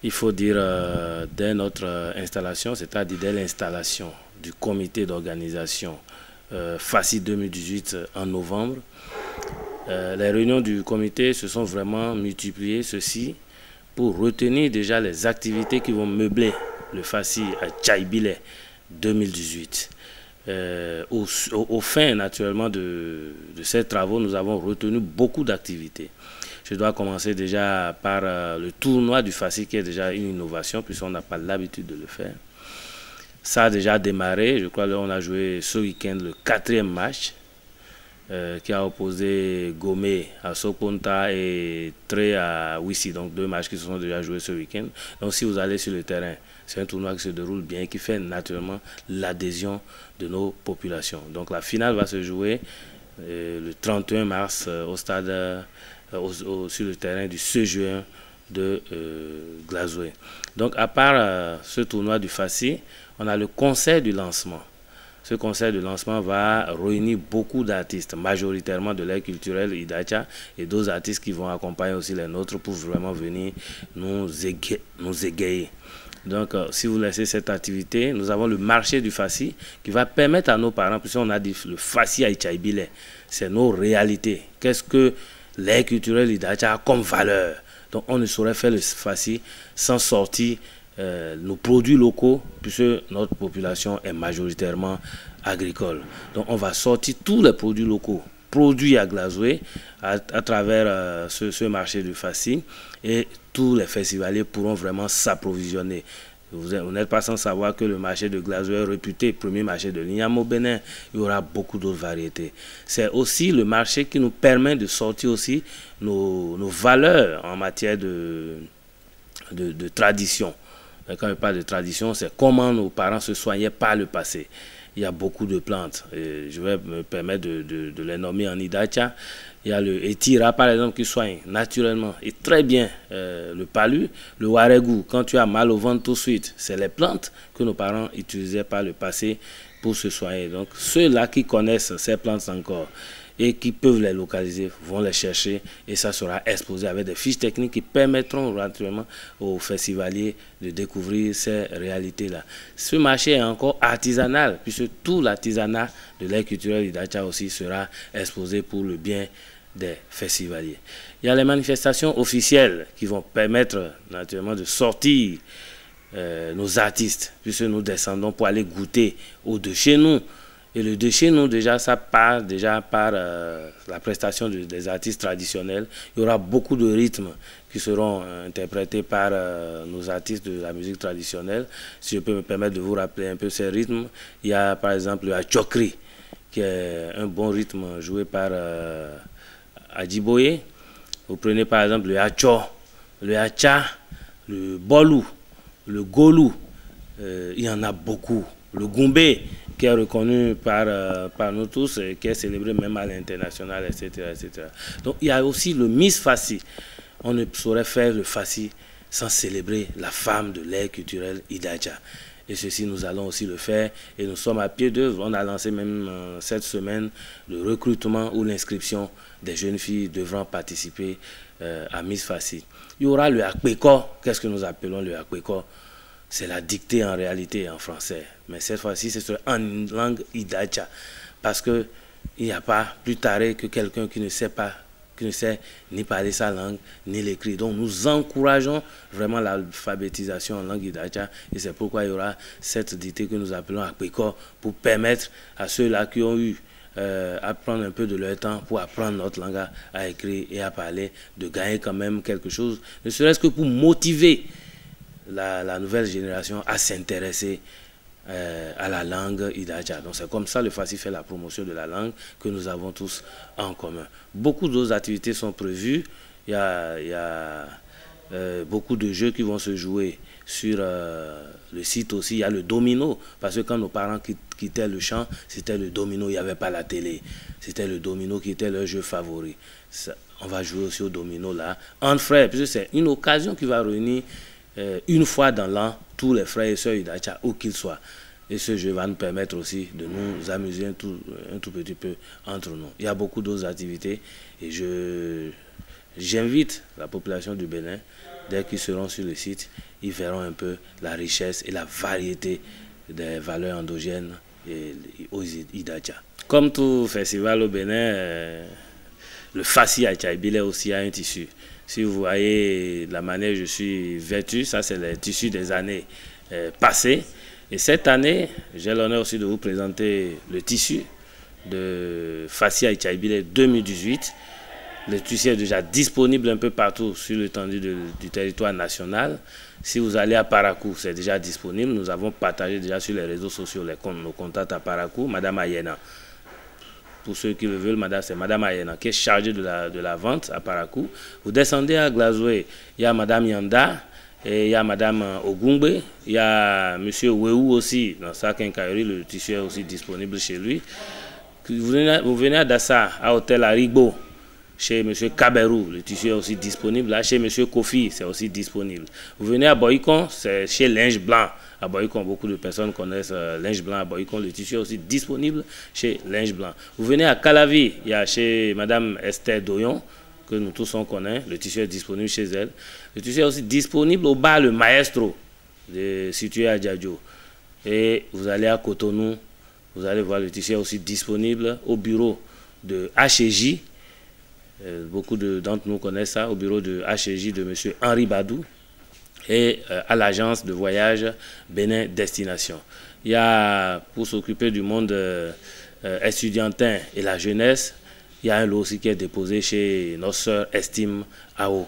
Il faut dire, dès notre installation, c'est-à-dire dès l'installation du comité d'organisation FACI 2018 en novembre, les réunions du comité se sont vraiment multipliées, ceci pour retenir déjà les activités qui vont meubler le FACI à Tchaïbile 2018. Au fin, naturellement, de ces travaux, nous avons retenu beaucoup d'activités. Je dois commencer déjà par le tournoi du FACI, qui est déjà une innovation, puisqu'on n'a pas l'habitude de le faire. Ça a déjà démarré. Je crois qu'on a joué ce week-end le 4e match, qui a opposé Gomé à Soponta et Tré à Wissi. Donc 2 matchs qui se sont déjà joués ce week-end. Donc si vous allez sur le terrain, c'est un tournoi qui se déroule bien, qui fait naturellement l'adhésion de nos populations. Donc la finale va se jouer le 31 mars au stade, sur le terrain du CE1 de Glazoué. Donc à part ce tournoi du FACI, on a le concert du lancement. Ce concert de lancement va réunir beaucoup d'artistes, majoritairement de l'air culturel Idacha, et d'autres artistes qui vont accompagner aussi les nôtres pour vraiment venir nous égayer. Donc, si vous laissez cette activité, nous avons le marché du FACI qui va permettre à nos parents, puisqu'on a dit le FACI à Tchaïbile, c'est nos réalités. Qu'est-ce que l'air culturel Idacha a comme valeur? Donc, on ne saurait faire le FACI sans sortir nos produits locaux, puisque notre population est majoritairement agricole. Donc on va sortir tous les produits locaux, produits à Glazoué, à travers ce marché du FACI, et tous les festivaliers pourront vraiment s'approvisionner. Vous n'êtes pas sans savoir que le marché de Glazoué est réputé, premier marché de l'Igname au Bénin. Il y aura beaucoup d'autres variétés. C'est aussi le marché qui nous permet de sortir aussi nos valeurs en matière de tradition. Quand je parle de tradition, c'est comment nos parents se soignaient par le passé. Il y a beaucoup de plantes. Et je vais me permettre de les nommer en Idacha. Il y a le Etira, par exemple, qui soigne naturellement et très bien le palu. Le Waregu, quand tu as mal au ventre tout de suite, c'est les plantes que nos parents utilisaient par le passé pour se soigner. Donc, ceux-là qui connaissent ces plantes encore et qui peuvent les localiser, vont les chercher et ça sera exposé avec des fiches techniques qui permettront naturellement aux festivaliers de découvrir ces réalités-là. Ce marché est encore artisanal, puisque tout l'artisanat de l'air culturel d'Idacha aussi sera exposé pour le bien des festivaliers. Il y a les manifestations officielles qui vont permettre naturellement de sortir nos artistes, puisque nous descendons pour aller goûter au de chez nous. Et le de chez nous, déjà, ça part déjà par la prestation des artistes traditionnels. Il y aura beaucoup de rythmes qui seront interprétés par nos artistes de la musique traditionnelle. Si je peux me permettre de vous rappeler un peu ces rythmes, il y a par exemple le Achokri, qui est un bon rythme joué par Adjiboye. Vous prenez par exemple le Acho, le Acha, le Bolou, le Golou, il y en a beaucoup. Le Goumbé, qui est reconnu par nous tous et qui est célébré même à l'international, etc., etc. Donc il y a aussi le Miss FACI. On ne saurait faire le FACI sans célébrer la femme de l'air culturel Idacha. Et ceci, nous allons aussi le faire et nous sommes à pied d'œuvre. On a lancé même cette semaine le recrutement ou l'inscription des jeunes filles devront participer à Miss FACI. Il y aura le Akpeko. Qu'est-ce que nous appelons le Akpeko? C'est la dictée en réalité en français. Mais cette fois-ci, c'est en langue Idacha. Parce qu'il n'y a pas plus taré que quelqu'un qui ne sait ni parler sa langue, ni l'écrire. Donc nous encourageons vraiment l'alphabétisation en langue Idacha. Et c'est pourquoi il y aura cette dictée que nous appelons Akpeko pour permettre à ceux-là qui ont eu à prendre un peu de leur temps pour apprendre notre langue à écrire et à parler, de gagner quand même quelque chose, ne serait-ce que pour motiver la nouvelle génération à s'intéresser à la langue Idacha. Donc c'est comme ça le FACI fait la promotion de la langue que nous avons tous en commun. Beaucoup d'autres activités sont prévues. Il y a beaucoup de jeux qui vont se jouer sur le site aussi. Il y a le domino, parce que quand nos parents quittaient le champ, c'était le domino, il n'y avait pas la télé. C'était le domino qui était leur jeu favori. Ça, on va jouer aussi au domino là, entre frères, puisque c'est une occasion qui va réunir une fois dans l'an tous les frères et sœurs Idacha, où qu'ils soient. Et ce jeu va nous permettre aussi de nous amuser un tout petit peu entre nous. Il y a beaucoup d'autres activités et j'invite la population du Bénin dès qu'ils seront sur le site, ils verront un peu la richesse et la variété des valeurs endogènes aux Idadja. Comme tout festival au Bénin, le Fassi à Tchaïbile aussi a un tissu. Si vous voyez la manière dont je suis vêtu, ça c'est le tissu des années passées. Et cette année, j'ai l'honneur aussi de vous présenter le tissu de Fassi à Tchaïbile 2018. Le tissu est déjà disponible un peu partout sur l'étendue du territoire national. Si vous allez à Parakou, c'est déjà disponible. Nous avons partagé déjà sur les réseaux sociaux nos contacts à Parakou. Madame Ayena, pour ceux qui le veulent, c'est Madame Ayena qui est chargée de la vente à Parakou. Vous descendez à Glazoué, il y a Madame Yanda, et il y a Madame Ogungbe, il y a Monsieur Wéou aussi, dans sa quincaillerie, le tissu est aussi disponible chez lui. Vous venez à Dassa, à Hôtel Aribo, chez M. Kaberou, le tissu est aussi disponible. Là, chez M. Kofi, c'est aussi disponible. Vous venez à Boycon, c'est chez Linge Blanc. À Boycon, beaucoup de personnes connaissent Linge Blanc à Boycon. Le tissu est aussi disponible chez Linge Blanc. Vous venez à Calavi, il y a chez Mme Esther Doyon, que nous tous on connaît. Le tissu est disponible chez elle. Le tissu est aussi disponible au bar Le Maestro, situé à Djadjo. Et vous allez à Cotonou, vous allez voir le tissu est aussi disponible au bureau de HJ. Beaucoup d'entre nous connaissent ça, au bureau de HJ de M. Henri Badou et à l'agence de voyage Bénin Destination. Il y a, pour s'occuper du monde estudiantin et la jeunesse, il y a un lot aussi qui est déposé chez nos sœurs Estime AO.